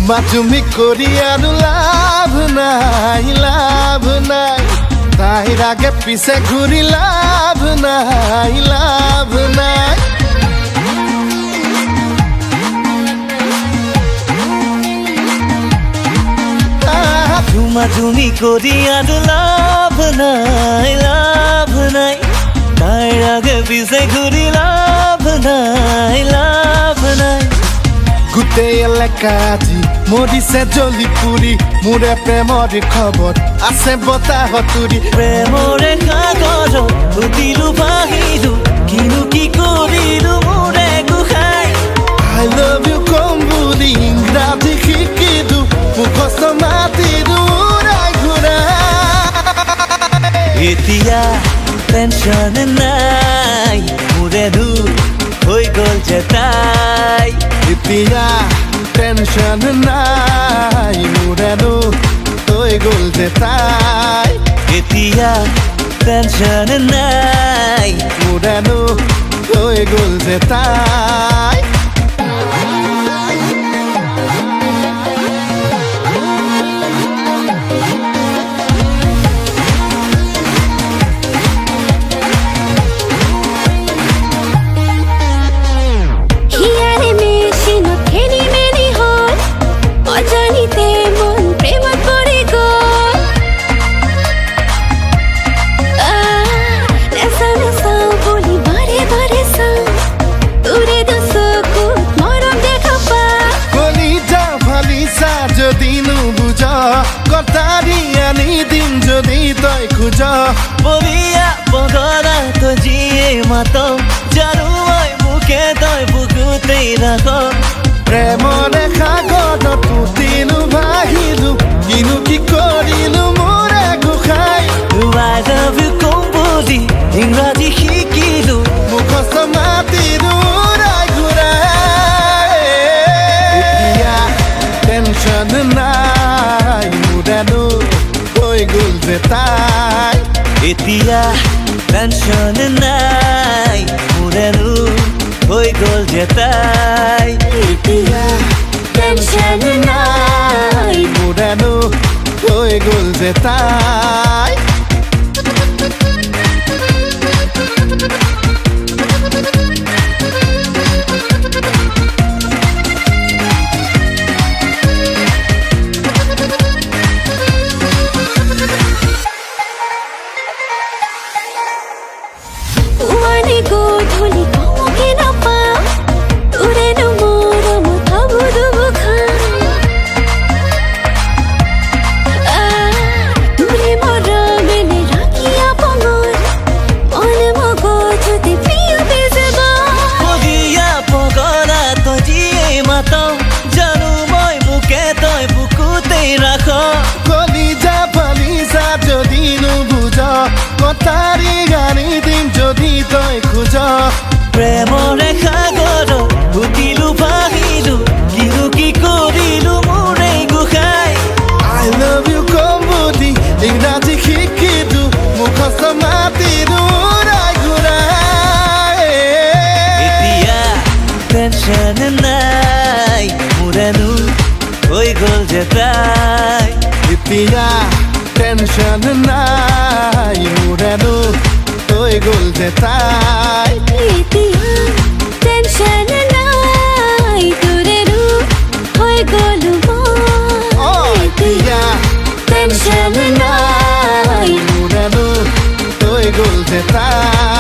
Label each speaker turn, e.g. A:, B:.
A: তুমি কৰি আৰু লাভ নাই তাইৰ আগে পিছে ঘূৰি লাভ নাই
B: তুমি কৰি আৰু লাভ নাই তাইৰ আগে পিছে ঘূৰি লাভ নাই
A: গোটেই এলেকা আজি মৰিছে জ্বলি পুৰি মোৰে প্ৰেমৰ খবৰ আছে বতাহতুৰি
B: প্ৰেমৰে কাগজ উঠিলো ভাহিলো কিনো কি কৰিলো মোৰে গোসাই
A: I love you কম বুলি ইংৰাজী শিকিলো মুখস্থ মাতিলো
B: এতিয়া টেনচন নাই মোৰেনো হৈ গ'ল যে তাই
A: এতিয়া টেনচন নাই মোৰেনো হৈ গ'ল যে তাই
B: এতিয়া টেনচন নাই
A: মোৰেনো হৈ গ'ল যে তাই কটাৰি আনি দিম যদি তই খোজ
B: বলিয়া পগলা তই যিয়ে মাত জানো মই মুখে তই বুকুতেই ৰাখ
A: প্ৰেমৰে সাগৰত পুতিলো ভাহিলো কিনো কি কৰিলো মোৰে গোসাই
B: I love you কম বুলি ইংৰাজী শিকিলো
A: মুখস্থ মাতিলো ঘূৰাই এতিয়া টেনচন নাই মোৰেনো হৈ গ'ল যে তাই
B: এতিয়া টেনচন নাই মোৰেনো হৈ গ'ল যে তাই
A: এতিয়া টেনচন নাই মোৰেনো হৈ গ'ল যে তাই
C: গধূলি কমকে নাপা তোৰেনো মোৰ মাথা বুদুব তোৰে মৰমেৰে ৰাখিয়া পঙৰ মন মগজুতে প্ৰিয় বেজেব
B: বলিয়া পগলা তই যিয়ে মাত জানো মই বুকে তই বুকুতেই ৰাখ
A: কলিজা ফালিজা যদি নুবুজ কটাৰি গানি দিম যদি তই খোজ
B: প্ৰেমৰে সাগৰত উঠিলো ভাহিলো কিনো কি কৰিলো মোৰে গোসাই
A: I love you কম বুলি ইংৰাজী শিকিলো মুখস্থ মাতিলো ঘূৰাই
B: এতিয়া টেনচন নাই মোৰেনো হৈ গ'ল যে তাই
A: এতিয়া টেনচন নাই মোৰেনো হৈ গ'ল যে তাই
C: এতিয়া টেনচন নাই তোৰেনো হৈ গ'লো মই
A: এতিয়া টেনচন নাই মোৰেনো হৈ গ'ল যে তাই